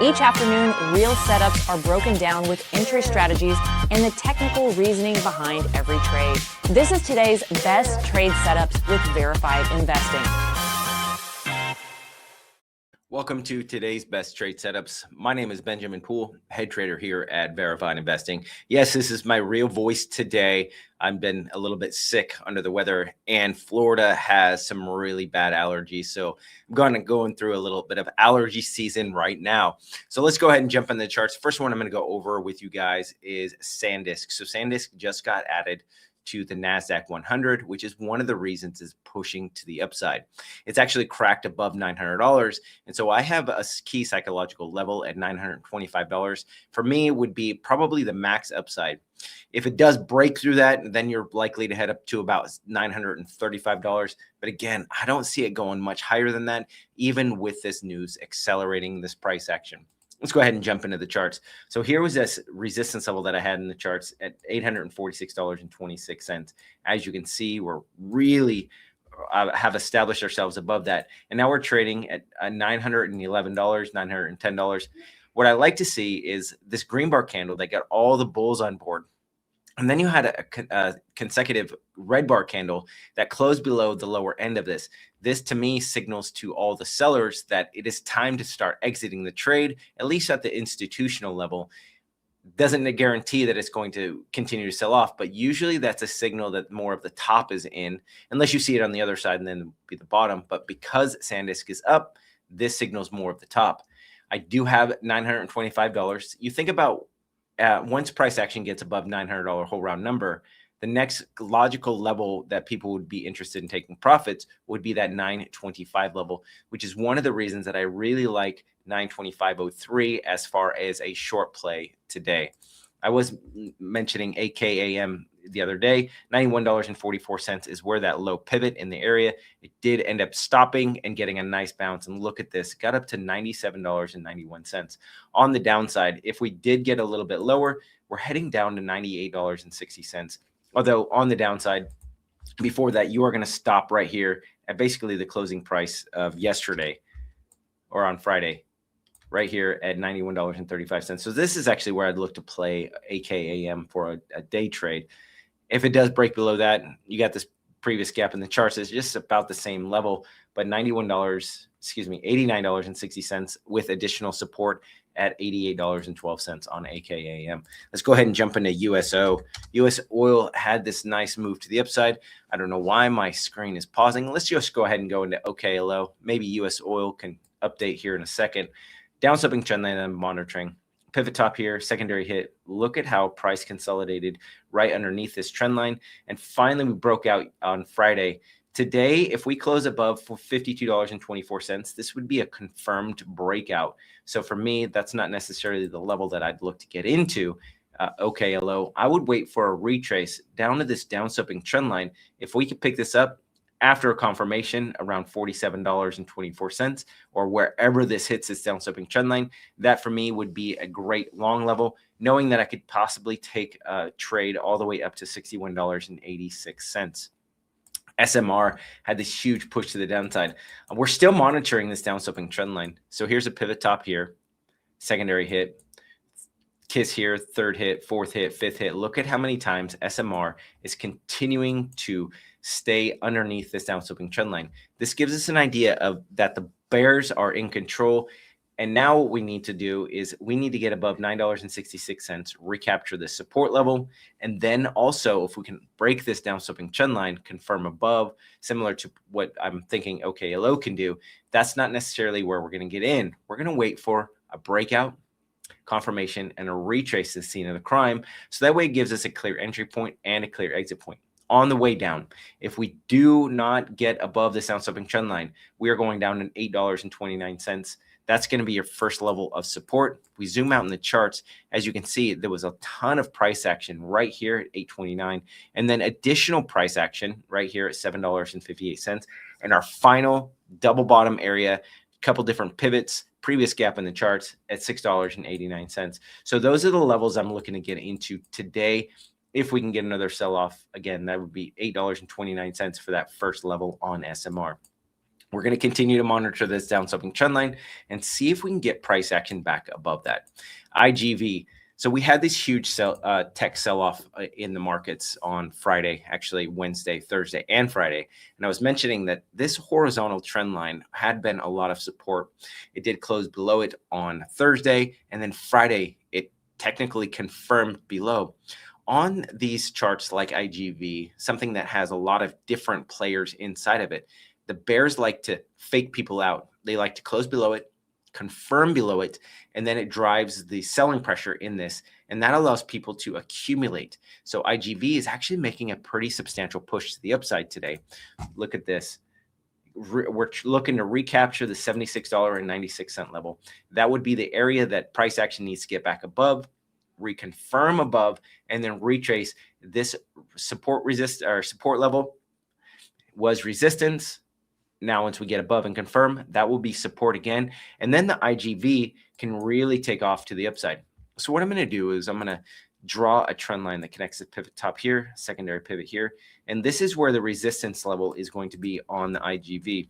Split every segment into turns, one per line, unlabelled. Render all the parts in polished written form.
Each afternoon, real setups are broken down with entry strategies and the technical reasoning behind every trade. This is today's best trade setups with Verified Investing.
Welcome to today's best trade setups. My name is Benjamin Poole, head trader here at Verified Investing. Yes, this is my real voice today. I've been a little bit sick under the weather, and Florida has some really bad allergies. So I'm going through a little bit of allergy season right now. So let's go ahead and jump into the charts. First one I'm going to go over with you guys is SanDisk. So SanDisk just got added to the NASDAQ 100, which is one of the reasons is pushing to the upside. It's actually cracked above $900. And so I have a key psychological level at $925. For me, it would be probably the max upside. If it does break through that, then you're likely to head up to about $935. But again, I don't see it going much higher than that, even with this news accelerating this price action. Let's go ahead and jump into the charts. So here was this resistance level that I had in the charts at $846.26. As you can see, we're really have established ourselves above that. And now we're trading at $911, $910. What I like to see is this green bar candle that got all the bulls on board. And then you had a consecutive red bar candle that closed below the lower end of this. This, to me, signals to all the sellers that it is time to start exiting the trade, at least at the institutional level. Doesn't guarantee that it's going to continue to sell off, but usually that's a signal that more of the top is in, unless you see it on the other side and then be the bottom. But because SanDisk is up, this signals more of the top. I do have $925. You think about once price action gets above $900 whole round number, the next logical level that people would be interested in taking profits would be that 925 level, which is one of the reasons that I really like 925.03 as far as a short play today. I was mentioning AKAM the other day. $91.44 is where that low pivot in the area. It did end up stopping and getting a nice bounce. And look at this, got up to $97.91. On the downside, if we did get a little bit lower, we're heading down to $98.60. Although on the downside, before that, you are going to stop right here at basically the closing price of yesterday or on Friday, right here at $91.35. So this is actually where I'd look to play AKAM for a day trade. If it does break below that, you got this previous gap in the charts. It's just about the same level, but $89.60 with additional support at $88.12 on AKAM. Let's go ahead and jump into USO. US oil had this nice move to the upside. I don't know why my screen is pausing. Let's just go ahead and go into OKLO. Maybe US oil can update here in a second. Downsloping trend line I'm monitoring. Pivot top here, secondary hit. Look at how price consolidated right underneath this trend line. And finally, we broke out on Friday. Today, if we close above for $52.24, this would be a confirmed breakout. So for me, that's not necessarily the level that I'd look to get into. OKLO, I would wait for a retrace down to this downsloping trend line. If we could pick this up after a confirmation around $47.24 or wherever this hits this downsloping trend line, that for me would be a great long level, knowing that I could possibly take a trade all the way up to $61.86. SMR had this huge push to the downside. We're still monitoring this downsloping trend line. So here's a pivot top here, secondary hit, kiss here, third hit, fourth hit, fifth hit. Look at how many times SMR is continuing to stay underneath this downsloping trend line. This gives us an idea of that the bears are in control. And now what we need to do is we need to get above $9.66, recapture this support level. And then also, if we can break this downsloping trend line, confirm above, similar to what I'm thinking OKLO can do, that's not necessarily where we're going to get in. We're going to wait for a breakout, confirmation, and a retrace to the scene of the crime. So that way it gives us a clear entry point and a clear exit point. On the way down, if we do not get above this downsloping trend line, we are going down to $8.29. That's going to be your first level of support. If we zoom out in the charts, as you can see, there was a ton of price action right here at $8.29, and then additional price action right here at $7.58. And our final double bottom area, a couple different pivots, previous gap in the charts at $6.89. So those are the levels I'm looking to get into today. If we can get another sell-off, again, that would be $8.29 for that first level on SMR. We're going to continue to monitor this down sloping trend line and see if we can get price action back above that. IGV. So we had this huge tech sell-off in the markets on Friday, actually Wednesday, Thursday, and Friday. And I was mentioning that this horizontal trend line had been a lot of support. It did close below it on Thursday, and then Friday, it technically confirmed below. On these charts like IGV, something that has a lot of different players inside of it, the bears like to fake people out. They like to close below it, confirm below it, and then it drives the selling pressure in this, and that allows people to accumulate. So IGV is actually making a pretty substantial push to the upside today. Look at this. We're looking to recapture the $76.96 level. That would be the area that price action needs to get back above, reconfirm above, and then retrace this support level was resistance. Now, once we get above and confirm, that will be support again. And then the IGV can really take off to the upside. So what I'm going to do is I'm going to draw a trend line that connects the pivot top here, secondary pivot here. And this is where the resistance level is going to be on the IGV.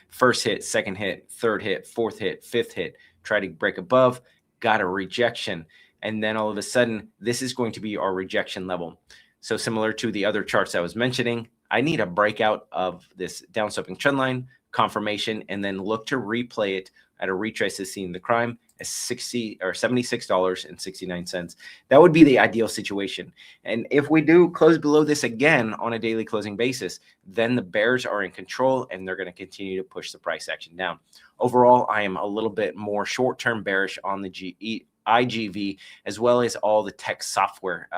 First hit, second hit, third hit, fourth hit, fifth hit. Try to break above, got a rejection. And then all of a sudden, this is going to be our rejection level. So similar to the other charts I was mentioning, I need a breakout of this downsloping trend line, confirmation, and then look to replay it at a retrace as seen in the crime as $76.69. That would be the ideal situation. And if we do close below this again on a daily closing basis, then the bears are in control and they're going to continue to push the price action down. Overall, I am a little bit more short-term bearish on the IGV as well as all the tech software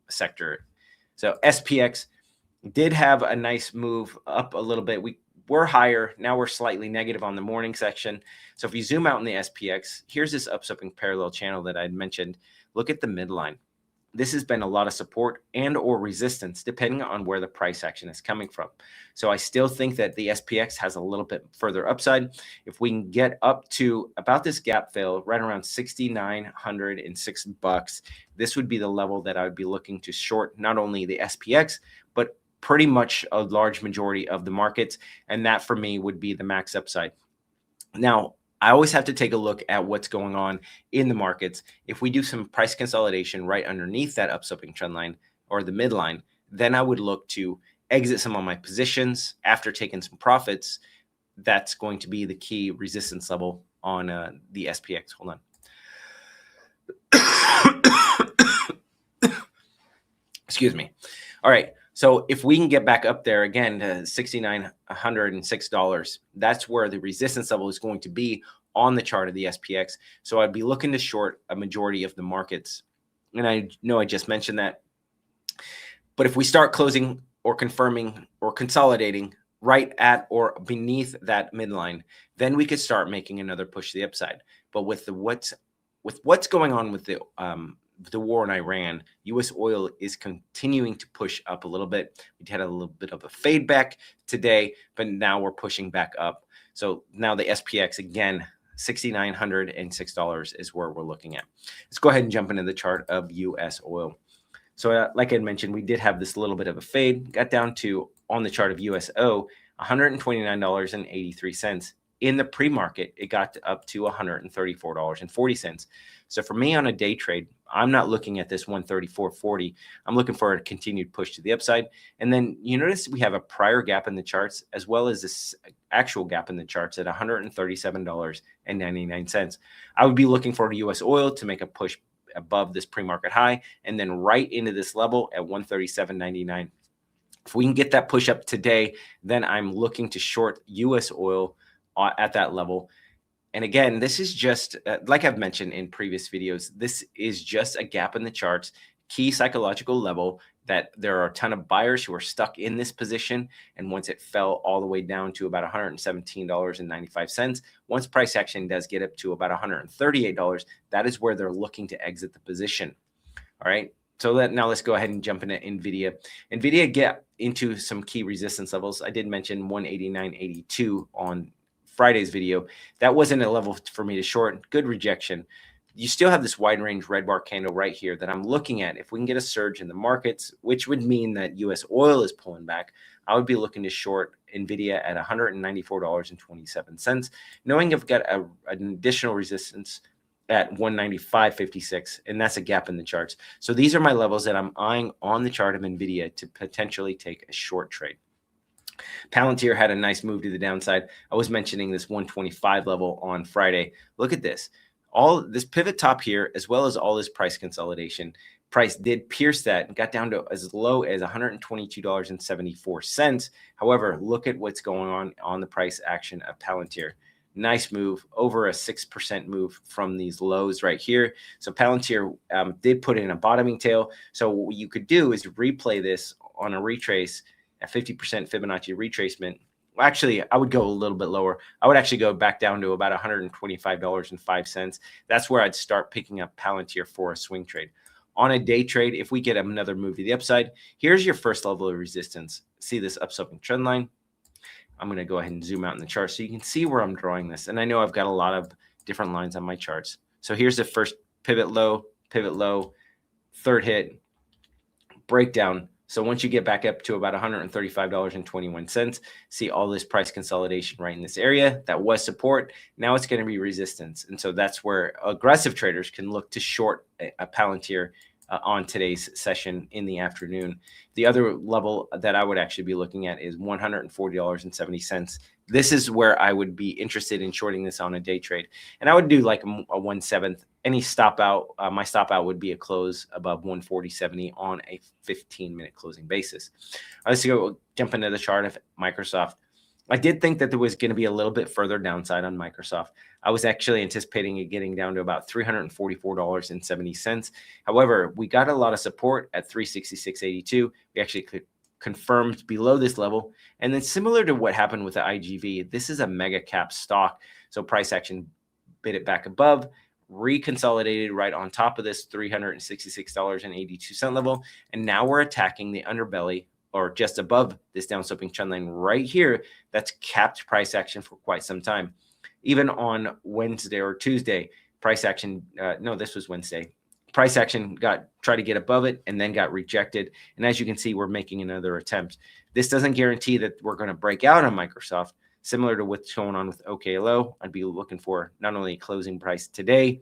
sector. So SPX did have a nice move up a little bit. We were higher. Now we're slightly negative on the morning section. So if you zoom out in the SPX, here's this upswing parallel channel that I'd mentioned. Look at the midline. This has been a lot of support and or resistance depending on where the price action is coming from. So I still think that the SPX has a little bit further upside. If we can get up to about this gap fill right around $6,906, this would be the level that I would be looking to short not only the SPX, but pretty much a large majority of the markets. And that for me would be the max upside. Now, I always have to take a look at what's going on in the markets. If we do some price consolidation right underneath that upswing trend line or the midline, then I would look to exit some of my positions after taking some profits. That's going to be the key resistance level on the SPX. Hold on. Excuse me. All right. So if we can get back up there again to $6,906, that's where the resistance level is going to be on the chart of the SPX. So I'd be looking to short a majority of the markets. And I know I just mentioned that. But if we start closing or confirming or consolidating right at or beneath that midline, then we could start making another push to the upside. But with what's going on with the war in Iran, U.S. oil is continuing to push up a little bit. We had a little bit of a fade back today, but now we're pushing back up. So now the SPX again, $6,906 is where we're looking at. Let's go ahead and jump into the chart of U.S. oil. So like I mentioned, we did have this little bit of a fade, got down to on the chart of USO, $129.83. In the pre-market, it got up to $134.40. So for me on a day trade, I'm not looking at this 134.40. I'm looking for a continued push to the upside. And then you notice we have a prior gap in the charts as well as this actual gap in the charts at $137.99. I would be looking for U.S. oil to make a push above this pre-market high and then right into this level at 137.99. If we can get that push up today, then I'm looking to short U.S. oil at that level. And again, this is just like I've mentioned in previous videos, this is just a gap in the charts, key psychological level that there are a ton of buyers who are stuck in this position. And once it fell all the way down to about $117.95, once price action does get up to about $138, that is where they're looking to exit the position. All right. So now let's go ahead and jump into NVIDIA. NVIDIA get into some key resistance levels. I did mention 189.82 on Friday's video. That wasn't a level for me to short. Good rejection. you still have this wide range red bar candle right here that I'm looking at. If we can get a surge in the markets, which would mean that US oil is pulling back, I would be looking to short NVIDIA at $194.27, knowing I've got an additional resistance at 195.56, and that's a gap in the charts. So these are my levels that I'm eyeing on the chart of NVIDIA to potentially take a short trade. Palantir had a nice move to the downside. I was mentioning this 125 level on Friday. Look at this. All this pivot top here, as well as all this price consolidation. Price did pierce that and got down to as low as $122.74. However, look at what's going on the price action of Palantir. Nice move, over a 6% move from these lows right here. So Palantir did put in a bottoming tail. So what you could do is replay this on a retrace at 50% Fibonacci retracement. Well, actually, I would go a little bit lower. I would actually go back down to about $125.05. That's where I'd start picking up Palantir for a swing trade. On a day trade, if we get another move to the upside, here's your first level of resistance. See this upsloping trend line? I'm going to go ahead and zoom out in the chart so you can see where I'm drawing this. And I know I've got a lot of different lines on my charts. So here's the first pivot low, third hit, breakdown. So once you get back up to about $135.21, see all this price consolidation right in this area. That was support. Now it's going to be resistance. And so that's where aggressive traders can look to short a Palantir on today's session in the afternoon. The other level that I would actually be looking at is $140.70. This is where I would be interested in shorting this on a day trade. And I would do like a 1/7. Any stop out, my stop out would be a close above 140.70 on a 15-minute closing basis. Let's go jump into the chart of Microsoft. I did think that there was going to be a little bit further downside on Microsoft. I was actually anticipating it getting down to about $344.70. However, we got a lot of support at 366.82. We actually confirmed below this level. And then similar to what happened with the IGV, this is a mega cap stock. So price action bid it back above, reconsolidated right on top of this $366.82 level. And now we're attacking the underbelly, or just above this downsloping trend line right here. That's capped price action for quite some time. Even on Wednesday or Tuesday, price action, no, this was Wednesday. Price action tried to get above it and then got rejected. And as you can see, we're making another attempt. This doesn't guarantee that we're going to break out on Microsoft. Similar to what's going on with OKLO, I'd be looking for not only a closing price today,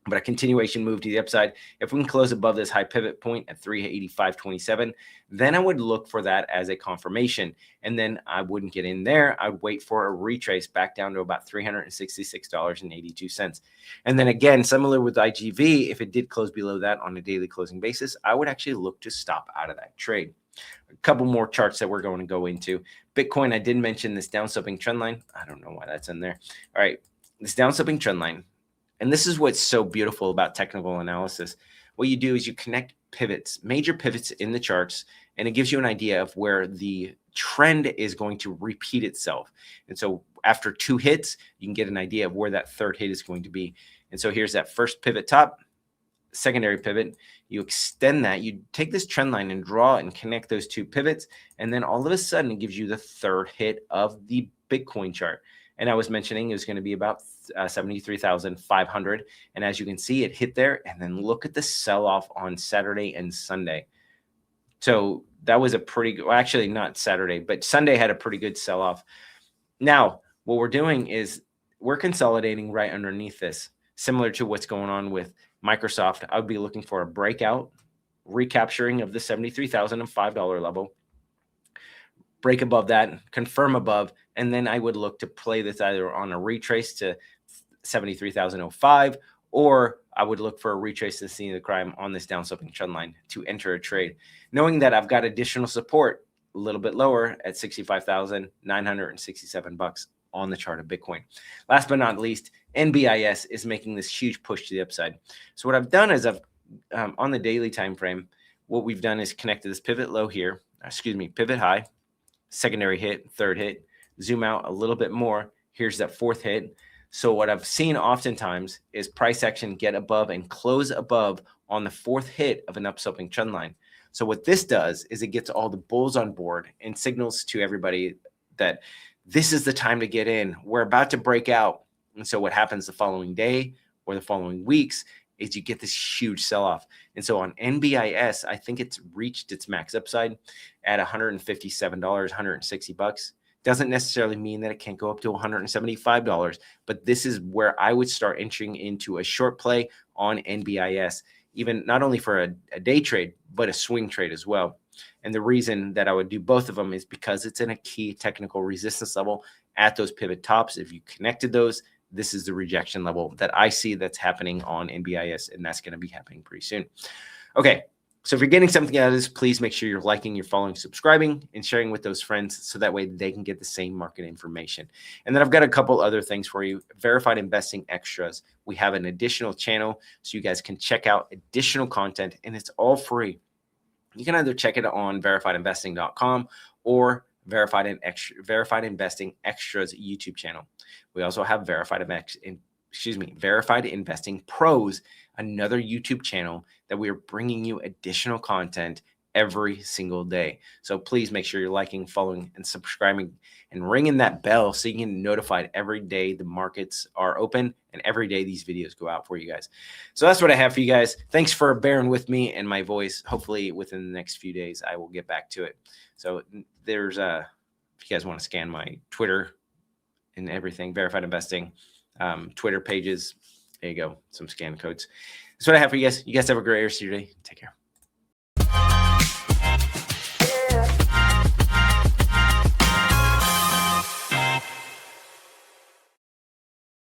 but a continuation move to the upside. If we can close above this high pivot point at 385.27, then I would look for that as a confirmation. And then I wouldn't get in there. I'd wait for a retrace back down to about $366.82. And then again, similar with IGV, if it did close below that on a daily closing basis, I would actually look to stop out of that trade. A couple more charts that we're going to go into. Bitcoin, I did mention this downsloping trend line. I don't know why that's in there. All right, this downsloping trend line. And this is what's so beautiful about technical analysis. What you do is you connect pivots, major pivots in the charts, and it gives you an idea of where the trend is going to repeat itself. And so after two hits, you can get an idea of where that third hit is going to be. And so here's that first pivot top, secondary pivot. You extend that, you take this trend line and draw and connect those two pivots. And then all of a sudden, it gives you the third hit of the Bitcoin chart. And I was mentioning it was going to be about 73,500. And as you can see, it hit there. And then look at the sell-off on Saturday and Sunday. So that was a pretty good, well, actually not Saturday, but Sunday had a pretty good sell-off. Now, what we're doing is we're consolidating right underneath this, similar to what's going on with Microsoft. I would be looking for a breakout, recapturing of the $73,005 level, break above that, confirm above, and then I would look to play this either on a retrace to 73,005, or I would look for a retrace to the scene of the crime on this downsloping trend line to enter a trade, knowing that I've got additional support a little bit lower at $65,967 on the chart of Bitcoin. Last but not least, NBIS is making this huge push to the upside. So what I've done is I've on the daily time frame, what we've done is connected this pivot low here, pivot high, secondary hit, third hit, zoom out a little bit more. Here's that fourth hit. So what I've seen oftentimes is price action get above and close above on the fourth hit of an upsloping trend line. So what this does is it gets all the bulls on board and signals to everybody that this is the time to get in. We're about to break out. And so what happens the following day or the following weeks is you get this huge sell-off. And so on NBIS, I think it's reached its max upside at $157, $160. Doesn't necessarily mean that it can't go up to $175, but this is where I would start entering into a short play on NBIS, even not only for a day trade, but a swing trade as well. And the reason that I would do both of them is because it's in a key technical resistance level at those pivot tops. If you connected those, this is the rejection level that I see that's happening on NBIS, and that's going to be happening pretty soon. Okay, so if you're getting something out of this, please make sure you're liking, you're following, subscribing, and sharing with those friends so that way they can get the same market information. And then I've got a couple other things for you. Verified Investing Extras. We have an additional channel so you guys can check out additional content, and it's all free. You can either check it on verifiedinvesting.com or Verified Investing Extras YouTube channel. We also have Verified Investing Pros, another YouTube channel that we are bringing you additional content every single day. So please make sure you're liking, following, and subscribing, and ringing that bell so you can get notified every day the markets are open and every day these videos go out for you guys. So that's what I have for you guys. Thanks for bearing with me and my voice. Hopefully within the next few days, I will get back to it. So there's if you guys want to scan my Twitter and everything, Verified Investing, Twitter pages, there you go, some scan codes. That's what I have for you guys. You guys have a great rest of your day. Take care.